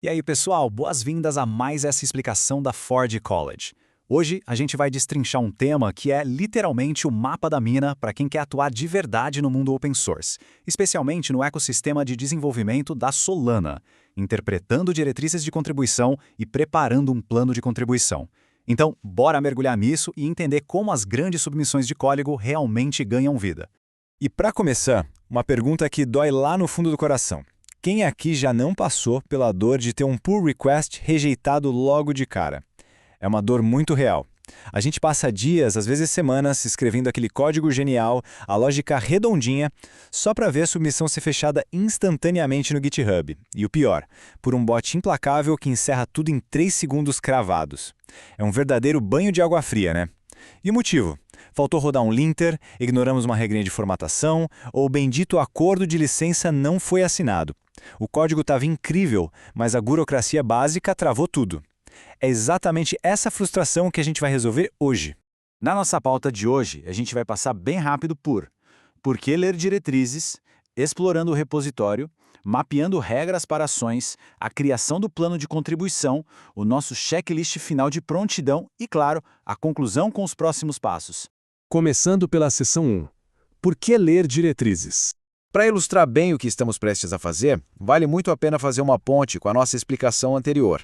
E aí, pessoal, boas-vindas a mais essa explicação da Ford College. Hoje a gente vai destrinchar um tema que é literalmente o mapa da mina para quem quer atuar de verdade no mundo open source, especialmente no ecossistema de desenvolvimento da Solana, interpretando diretrizes de contribuição e preparando um plano de contribuição. Então, bora mergulhar nisso e entender como as grandes submissões de código realmente ganham vida. E para começar, uma pergunta que dói lá no fundo do coração. Quem aqui já não passou pela dor de ter um pull request rejeitado logo de cara? É uma dor muito real. A gente passa dias, às vezes semanas, escrevendo aquele código genial, a lógica redondinha, só para ver a submissão ser fechada instantaneamente no GitHub. E o pior, por um bot implacável que encerra tudo em 3 segundos cravados. É um verdadeiro banho de água fria, né? E o motivo? Faltou rodar um linter, ignoramos uma regrinha de formatação, ou o bendito acordo de licença não foi assinado. O código estava incrível, mas a burocracia básica travou tudo. É exatamente essa frustração que a gente vai resolver hoje. Na nossa pauta de hoje, a gente vai passar bem rápido por que ler diretrizes, explorando o repositório, mapeando regras para ações, a criação do plano de contribuição, o nosso checklist final de prontidão e, claro, a conclusão com os próximos passos. Começando pela seção 1. Por que ler diretrizes? Para ilustrar bem o que estamos prestes a fazer, vale muito a pena fazer uma ponte com a nossa explicação anterior.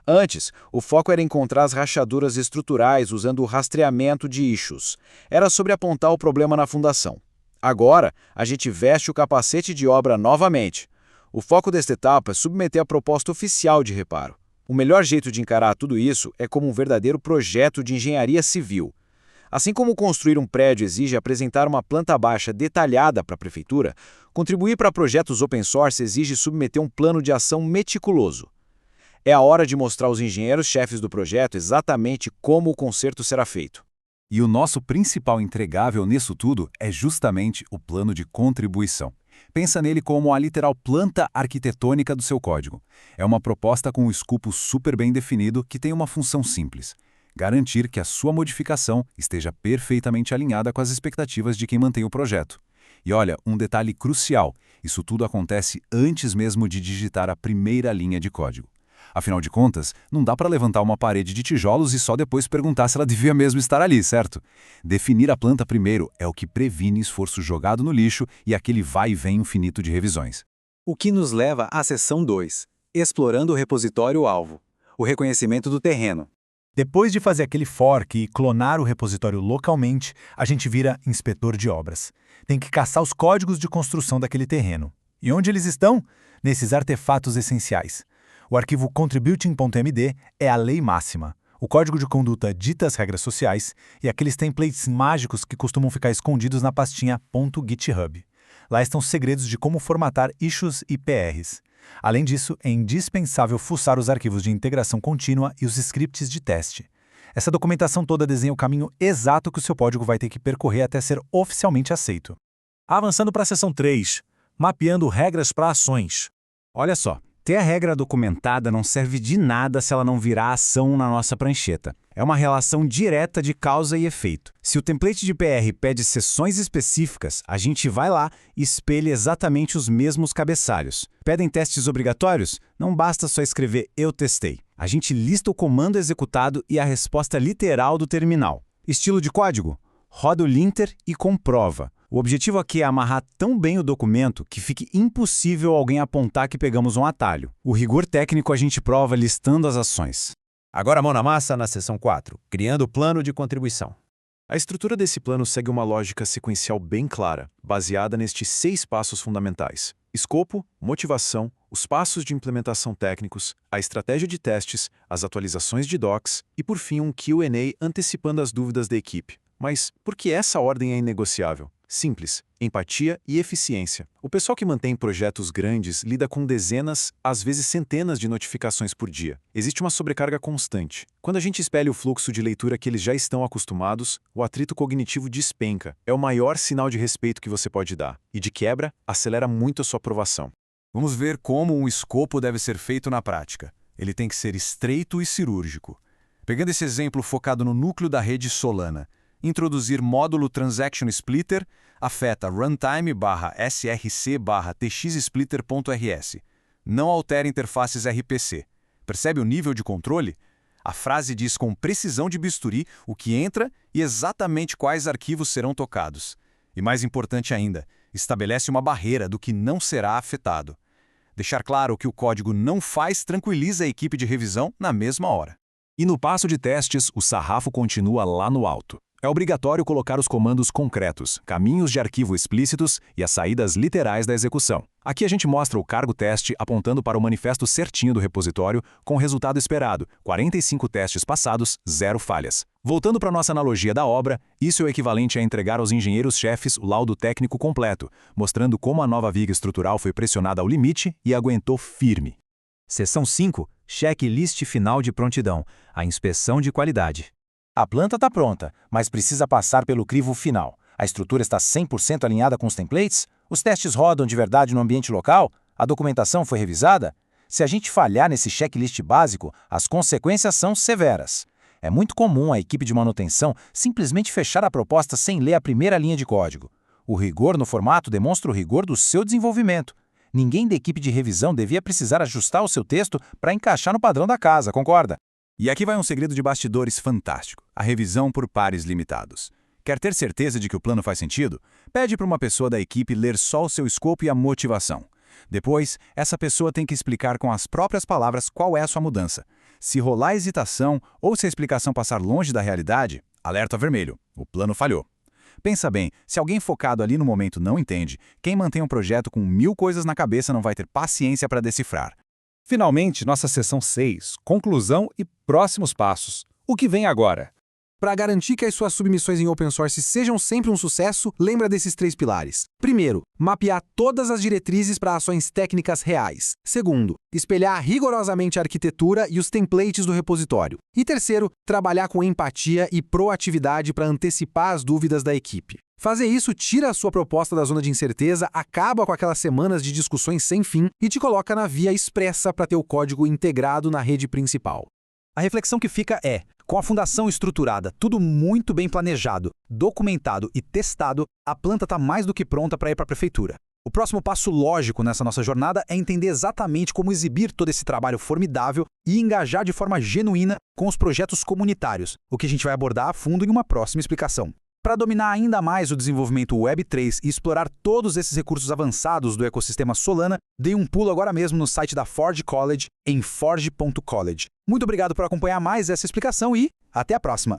Antes, o foco era encontrar as rachaduras estruturais usando o rastreamento de issues. Era sobre apontar o problema na fundação. Agora, a gente veste o capacete de obra novamente. O foco desta etapa é submeter a proposta oficial de reparo. O melhor jeito de encarar tudo isso é como um verdadeiro projeto de engenharia civil. Assim como construir um prédio exige apresentar uma planta baixa detalhada para a prefeitura, contribuir para projetos open source exige submeter um plano de ação meticuloso. É a hora de mostrar aos engenheiros-chefes do projeto exatamente como o conserto será feito. E o nosso principal entregável nisso tudo é justamente o plano de contribuição. Pensa nele como a literal planta arquitetônica do seu código. É uma proposta com um escopo super bem definido que tem uma função simples: garantir que a sua modificação esteja perfeitamente alinhada com as expectativas de quem mantém o projeto. E olha, um detalhe crucial: isso tudo acontece antes mesmo de digitar a primeira linha de código. Afinal de contas, não dá para levantar uma parede de tijolos e só depois perguntar se ela devia mesmo estar ali, certo? Definir a planta primeiro é o que previne esforço jogado no lixo e aquele vai e vem infinito de revisões. O que nos leva à seção 2, explorando o repositório-alvo, o reconhecimento do terreno. Depois de fazer aquele fork e clonar o repositório localmente, a gente vira inspetor de obras. Tem que caçar os códigos de construção daquele terreno. E onde eles estão? Nesses artefatos essenciais. O arquivo contributing.md é a lei máxima. O código de conduta dita as regras sociais e aqueles templates mágicos que costumam ficar escondidos na pastinha .github. Lá estão os segredos de como formatar issues e PRs. Além disso, é indispensável fuçar os arquivos de integração contínua e os scripts de teste. Essa documentação toda desenha o caminho exato que o seu código vai ter que percorrer até ser oficialmente aceito. Avançando para a seção 3. Mapeando regras para ações. Olha só, ter a regra documentada não serve de nada se ela não virar ação na nossa prancheta. É uma relação direta de causa e efeito. Se o template de PR pede seções específicas, a gente vai lá e espelha exatamente os mesmos cabeçalhos. Pedem testes obrigatórios? Não basta só escrever "eu testei". A gente lista o comando executado e a resposta literal do terminal. Estilo de código? Roda o linter e comprova. O objetivo aqui é amarrar tão bem o documento que fique impossível alguém apontar que pegamos um atalho. O rigor técnico a gente prova listando as ações. Agora mão na massa na seção 4, criando o plano de contribuição. A estrutura desse plano segue uma lógica sequencial bem clara, baseada nestes 6 passos fundamentais: escopo, motivação, os passos de implementação técnicos, a estratégia de testes, as atualizações de docs e, por fim, um Q&A antecipando as dúvidas da equipe. Mas por que essa ordem é inegociável? Simples: empatia e eficiência. O pessoal que mantém projetos grandes lida com dezenas, às vezes centenas de notificações por dia. Existe uma sobrecarga constante. Quando a gente espelha o fluxo de leitura que eles já estão acostumados, o atrito cognitivo despenca. É o maior sinal de respeito que você pode dar. E de quebra, acelera muito a sua aprovação. Vamos ver como um escopo deve ser feito na prática. Ele tem que ser estreito e cirúrgico. Pegando esse exemplo focado no núcleo da rede Solana, introduzir módulo Transaction Splitter afeta runtime/src/txsplitter.rs. Não altere interfaces RPC. Percebe o nível de controle? A frase diz com precisão de bisturi o que entra e exatamente quais arquivos serão tocados. E mais importante ainda, estabelece uma barreira do que não será afetado. Deixar claro o que o código não faz tranquiliza a equipe de revisão na mesma hora. E no passo de testes, o sarrafo continua lá no alto. É obrigatório colocar os comandos concretos, caminhos de arquivo explícitos e as saídas literais da execução. Aqui a gente mostra o cargo teste apontando para o manifesto certinho do repositório com o resultado esperado, 45 testes passados, 0 falhas. Voltando para nossa analogia da obra, isso é o equivalente a entregar aos engenheiros-chefes o laudo técnico completo, mostrando como a nova viga estrutural foi pressionada ao limite e aguentou firme. Seção 5. Checklist final de prontidão. A inspeção de qualidade. A planta está pronta, mas precisa passar pelo crivo final. A estrutura está 100% alinhada com os templates? Os testes rodam de verdade no ambiente local? A documentação foi revisada? Se a gente falhar nesse checklist básico, as consequências são severas. É muito comum a equipe de manutenção simplesmente fechar a proposta sem ler a primeira linha de código. O rigor no formato demonstra o rigor do seu desenvolvimento. Ninguém da equipe de revisão devia precisar ajustar o seu texto para encaixar no padrão da casa, concorda? E aqui vai um segredo de bastidores fantástico: a revisão por pares limitados. Quer ter certeza de que o plano faz sentido? Pede para uma pessoa da equipe ler só o seu escopo e a motivação. Depois, essa pessoa tem que explicar com as próprias palavras qual é a sua mudança. Se rolar hesitação ou se a explicação passar longe da realidade, alerta vermelho, o plano falhou. Pensa bem, se alguém focado ali no momento não entende, quem mantém um projeto com 1000 coisas na cabeça não vai ter paciência para decifrar. Finalmente, nossa seção 6, conclusão e próximos passos. O que vem agora? Para garantir que as suas submissões em open source sejam sempre um sucesso, lembra desses 3 pilares. Primeiro, mapear todas as diretrizes para ações técnicas reais. Segundo, espelhar rigorosamente a arquitetura e os templates do repositório. E terceiro, trabalhar com empatia e proatividade para antecipar as dúvidas da equipe. Fazer isso tira a sua proposta da zona de incerteza, acaba com aquelas semanas de discussões sem fim e te coloca na via expressa para ter o código integrado na rede principal. A reflexão que fica é: com a fundação estruturada, tudo muito bem planejado, documentado e testado, a planta está mais do que pronta para ir para a prefeitura. O próximo passo lógico nessa nossa jornada é entender exatamente como exibir todo esse trabalho formidável e engajar de forma genuína com os projetos comunitários, o que a gente vai abordar a fundo em uma próxima explicação. Para dominar ainda mais o desenvolvimento Web3 e explorar todos esses recursos avançados do ecossistema Solana, dê um pulo agora mesmo no site da Forge College, em forge.college. Muito obrigado por acompanhar mais essa explicação e até a próxima!